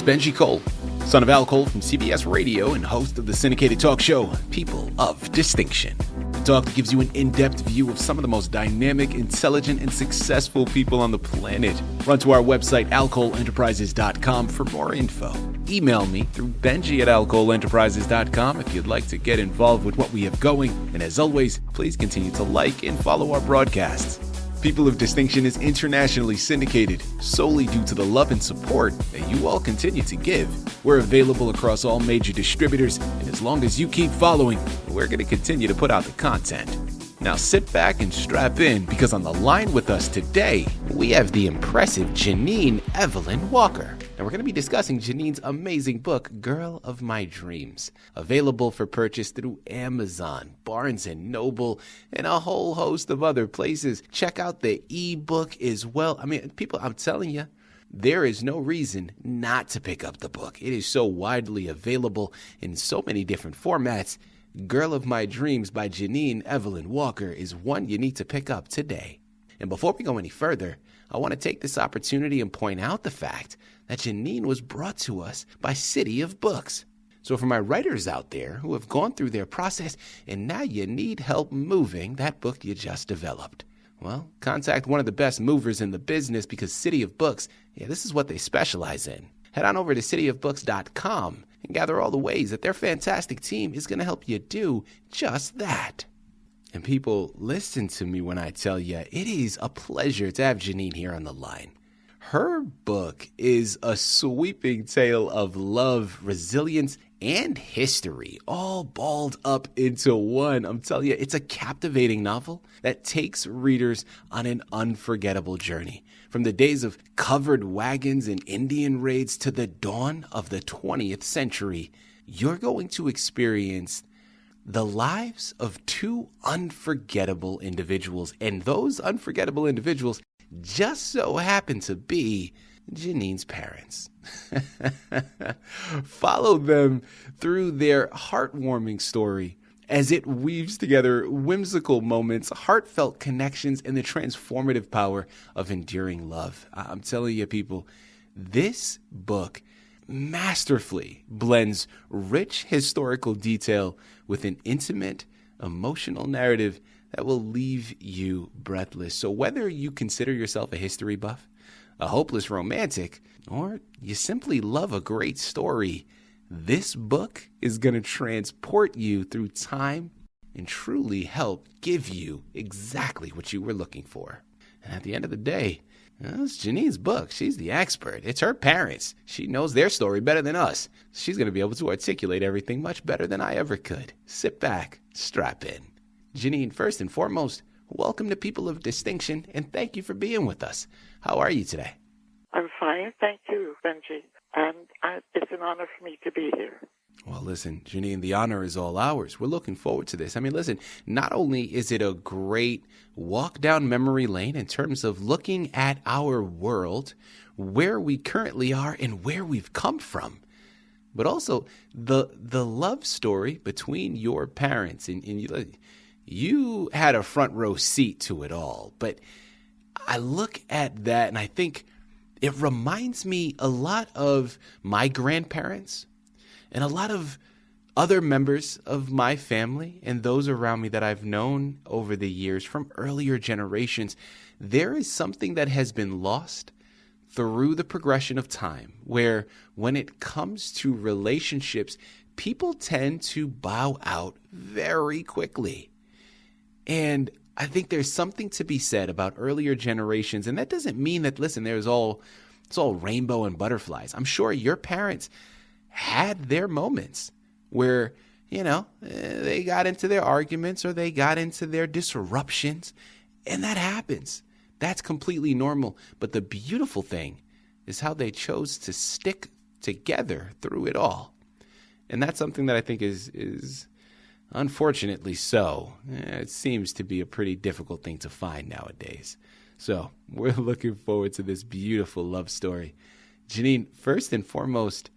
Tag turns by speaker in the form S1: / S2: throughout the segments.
S1: is Benji Cole, son of Al Cole from CBS Radio and host of the syndicated talk show, People of Distinction. A talk that gives you an in-depth view of some of the most dynamic, intelligent, and successful people on the planet. Run to our website, alcoleenterprises.com for more info. Email me through benji@alcoleenterprises.com if you'd like to get involved with what we have going. And as always, please continue to like and follow our broadcasts. People of Distinction is internationally syndicated solely due to the love and support that you all continue to give. We're available across all major distributors, and as long as you keep following, we're going to continue to put out the content. Now sit back and strap in, because on the line with us today, we have the impressive Jeannine Evelyn Walker. And we're going to be discussing Jeannine's amazing book, Girl of My Dreams, available for purchase through Amazon, Barnes & Noble, and a whole host of other places. Check out the ebook as well. I mean, people, I'm telling you, there is no reason not to pick up the book. It is so widely available in so many different formats. Girl of My Dreams by Jeannine Evelyn Walker is one you need to pick up today. And before we go any further, I want to take this opportunity and point out the fact that Jeannine was brought to us by Citi of Books. So for my writers out there who have gone through their process and now you need help moving that book you just developed, well, contact one of the best movers in the business, because Citi of Books, this is what they specialize in. Head on over to citiofbooks.com and gather all the ways that their fantastic team is going to help you do just that. And people, listen to me when I tell you, it is a pleasure to have Jeannine here on the line. Her book is a sweeping tale of love, resilience, and history, all balled up into one. I'm telling you, it's a captivating novel that takes readers on an unforgettable journey. From the days of covered wagons and Indian raids to the dawn of the 20th century, you're going to experience the lives of two unforgettable individuals. And those unforgettable individuals just so happen to be Jeannine's parents. Follow them through their heartwarming story as it weaves together whimsical moments, heartfelt connections, and the transformative power of enduring love. I'm telling you, people, this book masterfully blends rich historical detail with an intimate, emotional narrative that will leave you breathless. So whether you consider yourself a history buff, a hopeless romantic, or you simply love a great story, this book is going to transport you through time and truly help give you exactly what you were looking for. And at the end of the day, it's Jeannine's book. She's the expert. It's her parents. She knows their story better than us. She's going to be able to articulate everything much better than I ever could. Sit back, strap in. Jeannine, first and foremost, welcome to People of Distinction, and thank you for being with us. How are you today?
S2: I'm fine, thank you, Benji. And it's an honor for me to be here.
S1: Well, listen, Jeannine, the honor is all ours. We're looking forward to this. I mean, listen, not only is it a great walk down memory lane in terms of looking at our world, where we currently are and where we've come from, but also the love story between your parents. And you had a front row seat to it all. But I look at that and I think it reminds me a lot of my grandparents and a lot of other members of my family and those around me that I've known over the years from earlier generations. There is something that has been lost through the progression of time, where when it comes to relationships, people tend to bow out very quickly. And I think there's something to be said about earlier generations. And that doesn't mean that, listen, it's all rainbow and butterflies. I'm sure your parents had their moments where, they got into their arguments or they got into their disruptions. And that happens. That's completely normal. But the beautiful thing is how they chose to stick together through it all. And that's something that I think is unfortunately so. It seems to be a pretty difficult thing to find nowadays. So we're looking forward to this beautiful love story. Jeannine, first and foremost,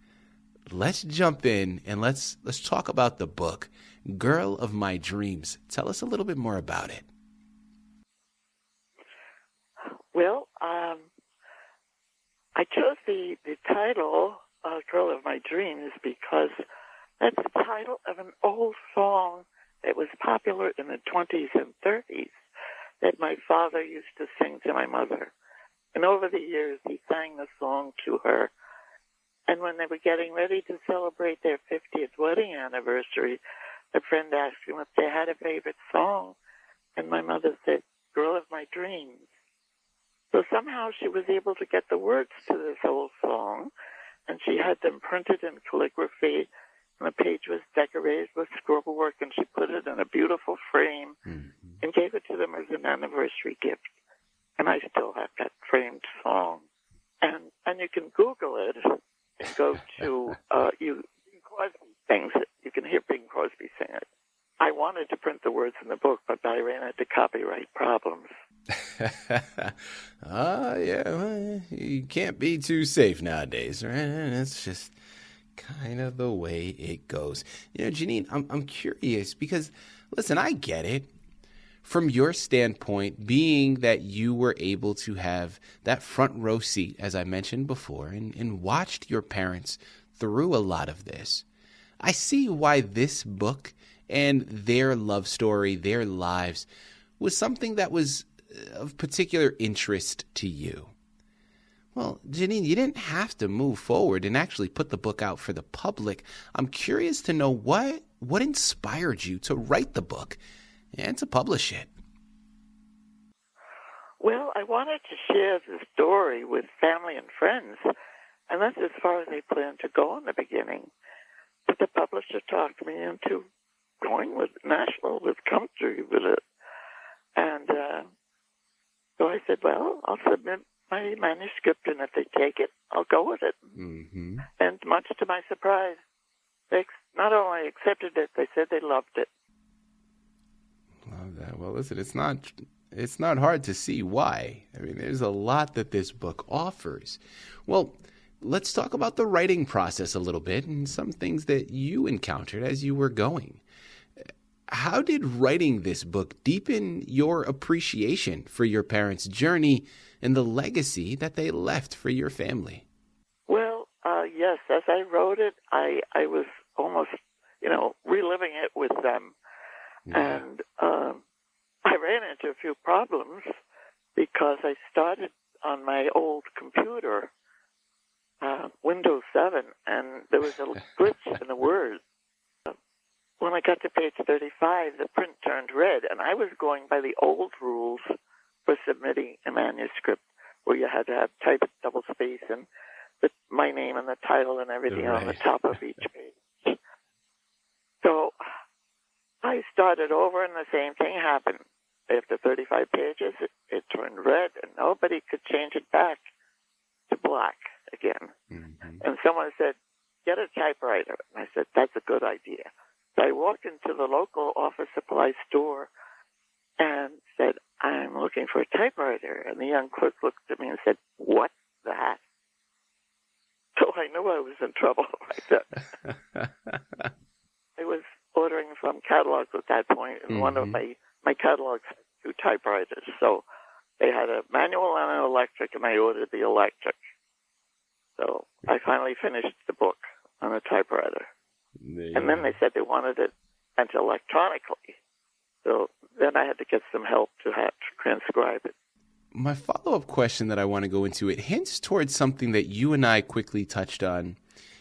S1: let's jump in and let's talk about the book, Girl of My Dreams. Tell us a little bit more about it.
S2: Well, I chose the title Girl of My Dreams because that's the title of an old song that was popular in the 20s and 30s that my father used to sing to my mother. And over the years, he sang the song to her. And when they were getting ready to celebrate their 50th wedding anniversary, a friend asked him if they had a favorite song. And my mother said, Girl of My Dreams. So somehow she was able to get the words to this old song, and she had them printed in calligraphy, and the page was decorated with scroll work, and she put it in a beautiful frame and gave it to them as an anniversary gift. And I still have that framed song. And you can Google it and go to Bing Crosby sings it. You can hear Bing Crosby sing it. I wanted to print the words in the book, but I ran into copyright problems.
S1: Yeah, well, you can't be too safe nowadays, right? It's just kind of the way it goes. Jeannine, I'm curious because, listen, I get it. From your standpoint, being that you were able to have that front row seat, as I mentioned before, and watched your parents through a lot of this, I see why this book and their love story, their lives, was something that was of particular interest to you. Well, Jeannine, you didn't have to move forward and actually put the book out for the public. I'm curious to know what inspired you to write the book and to publish it.
S2: Well, I wanted to share the story with family and friends, and that's as far as I planned to go in the beginning. But the publisher talked me into going with national, with country with it. And so I said, well, I'll submit my manuscript, and if they take it, I'll go with it. Mm-hmm. And much to my surprise, they not only accepted it, they said they loved it.
S1: Love that. Well, listen, it's not hard to see why. I mean, there's a lot that this book offers. Well, let's talk about the writing process a little bit and some things that you encountered as you were going. How did writing this book deepen your appreciation for your parents' journey and the legacy that they left for your family?
S2: Well, yes, as I wrote it, I was almost, reliving it with them. Yeah. And I ran into a few problems because I started on my old computer, Windows 7, and there was a glitch in the words. When I got to page 35, the print turned red, and I was going by the old rules for submitting a manuscript, where you had to have type double space and my name and the title and everything on the top of each page. So I started over, and the same thing happened. After 35 pages, it turned red, and nobody could change it back to black again. Mm-hmm. And someone said, get a typewriter. And I said, that's a good idea. So I walked into the local office supply store and said, I'm looking for a typewriter. And the young clerk looked at me and said, what's that? So I knew I was in trouble right then. I was ordering from catalogs at that point, and one of my catalogs had two typewriters. So they had a manual and an electric, and I ordered the electric. So I finally finished the book on a typewriter. And then they said they wanted it sent electronically. So then I had to get some help to transcribe it.
S1: My follow-up question that I want to go into, it hints towards something that you and I quickly touched on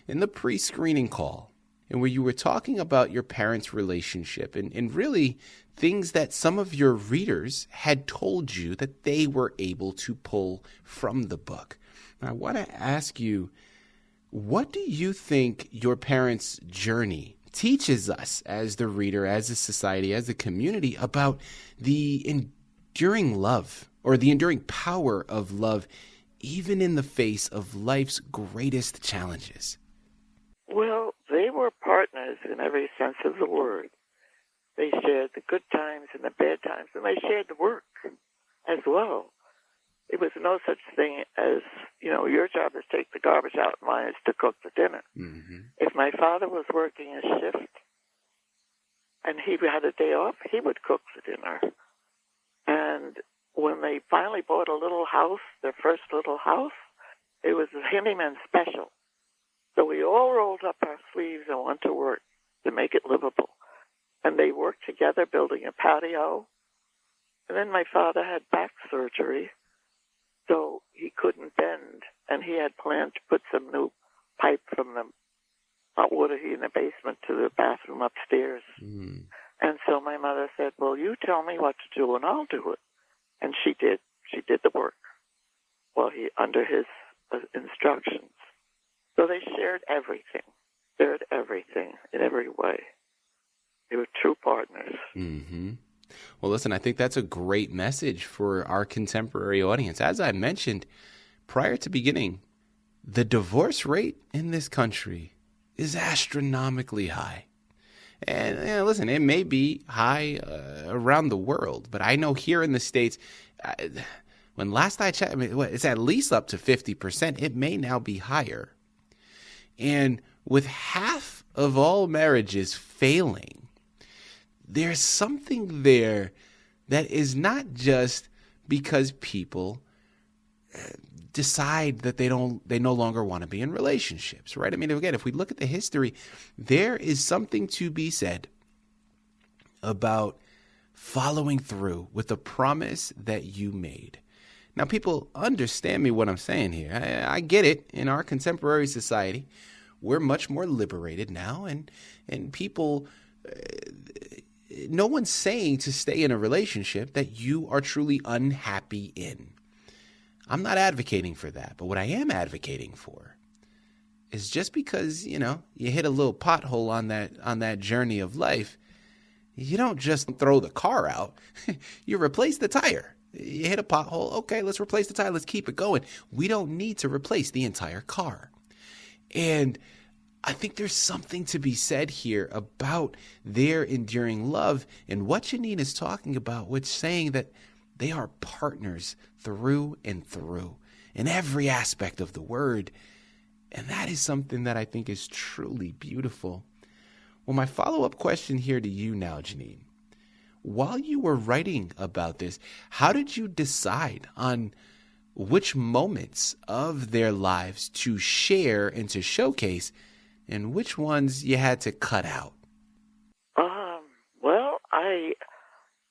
S1: in the pre-screening call, and where you were talking about your parents' relationship and really things that some of your readers had told you that they were able to pull from the book. And I want to ask you, what do you think your parents' journey teaches us as the reader, as a society, as a community about the enduring love or the enduring power of love, even in the face of life's greatest challenges?
S2: Well, they were partners in every sense of the word. They shared the good times and the bad times, and they shared the work as well. It was no such thing as, your job is to take the garbage out, mine is to cook the dinner. Mm-hmm. If my father was working a shift and he had a day off, he would cook the dinner. And when they finally bought a little house, their first little house, it was a handyman special. So we all rolled up our sleeves and went to work to make it livable. And they worked together building a patio. And then my father had back surgery, so he couldn't bend. And he had planned to put some new pipe from the hot water heat in the basement to the bathroom upstairs. Mm. And so my mother said, well, you tell me what to do and I'll do it. And she did. She did the work. Well, under his instructions. So they shared everything in every way. They were true partners.
S1: Mm-hmm. Well, listen, I think that's a great message for our contemporary audience. As I mentioned prior to beginning, the divorce rate in this country is astronomically high. And listen, it may be high around the world, but I know here in the States, when last I checked, it's at least up to 50%. It may now be higher. And with half of all marriages failing, there's something there that is not just because people decide that they no longer want to be in relationships, right? I mean, again, if we look at the history, there is something to be said about following through with the promise that you made. Now, people understand me what I'm saying here. I get it. In our contemporary society, we're much more liberated now, and people, no one's saying to stay in a relationship that you are truly unhappy in. I'm not advocating for that, but what I am advocating for is just because, you hit a little pothole on that journey of life, you don't just throw the car out. You replace the tire. You hit a pothole. Okay, let's replace the tire. Let's keep it going. We don't need to replace the entire car. And I think there's something to be said here about their enduring love and what Jeannine is talking about, which saying that they are partners through and through in every aspect of the word. And that is something that I think is truly beautiful. Well, my follow-up question here to you now, Jeannine. While you were writing about this, how did you decide on which moments of their lives to share and to showcase and which ones you had to cut out?
S2: Well,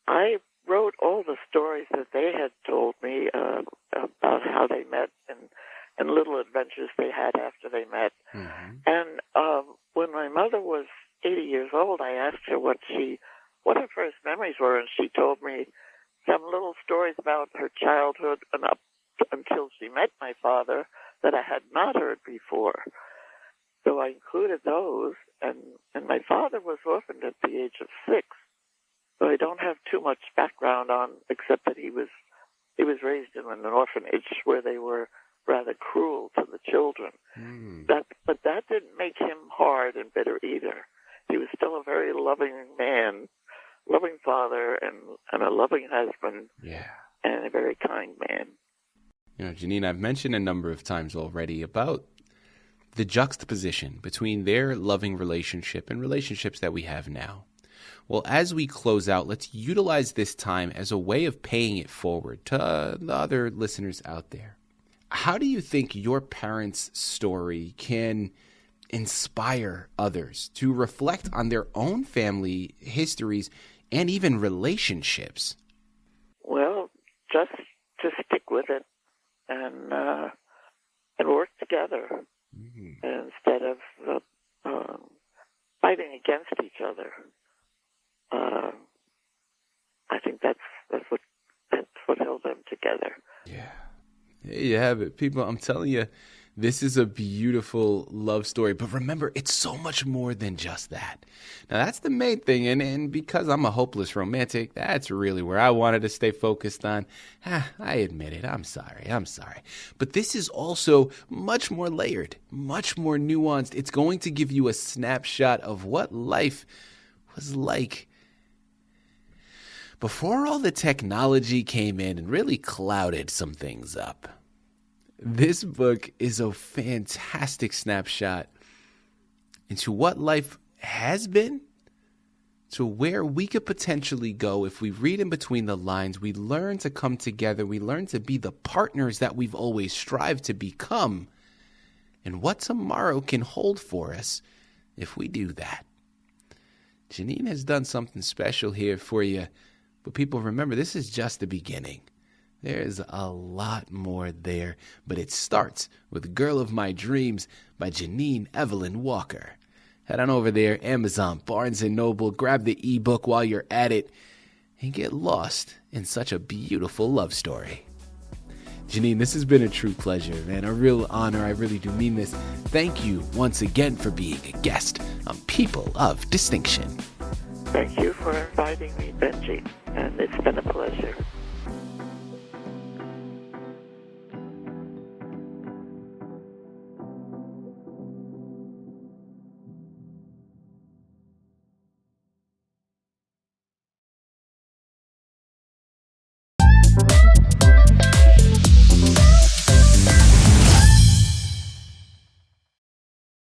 S2: I wrote all the stories that they had told me about how they met and little adventures they had after they met. Mm-hmm. And when my mother was 80 years old, I asked her what her first memories were, and she told me some little stories about her childhood and up until she met my father that I had not heard before. So I included those, and my father was orphaned at the age of 6. So I don't have too much background on, except that he was raised in an orphanage where they were rather cruel to the children. Mm. But that didn't make him hard and bitter either. He was still a very loving man, loving father, and a loving husband, and a very kind man.
S1: Jeannine, I've mentioned a number of times already about the juxtaposition between their loving relationship and relationships that we have now. Well, as we close out, let's utilize this time as a way of paying it forward to the other listeners out there. How do you think your parents' story can inspire others to reflect on their own family histories and even relationships?
S2: Well, just to stick with it and work together instead of fighting against each other. I think that's what held them together.
S1: Yeah. There you have it. People, I'm telling you, this is a beautiful love story. But remember, it's so much more than just that. Now, that's the main thing. And because I'm a hopeless romantic, that's really where I wanted to stay focused on. I admit it. I'm sorry. But this is also much more layered, much more nuanced. It's going to give you a snapshot of what life was like before all the technology came in and really clouded some things up. This book is a fantastic snapshot into what life has been, to where we could potentially go if we read in between the lines. We learn to come together. We learn to be the partners that we've always strived to become. and what tomorrow can hold for us if we do that. Jeannine has done something special here for you, but people, remember, this is just the beginning. There's a lot more there, but it starts with Girl of My Dreams by Jeannine Evelyn Walker. Head on over there, Amazon, Barnes & Noble, grab the ebook while you're at it, and get lost in such a beautiful love story. Jeannine, this has been a true pleasure, man. A real honor. I really do mean this. Thank you once again for being a guest on People of Distinction.
S2: Thank you for inviting me, Benji, and it's been a pleasure.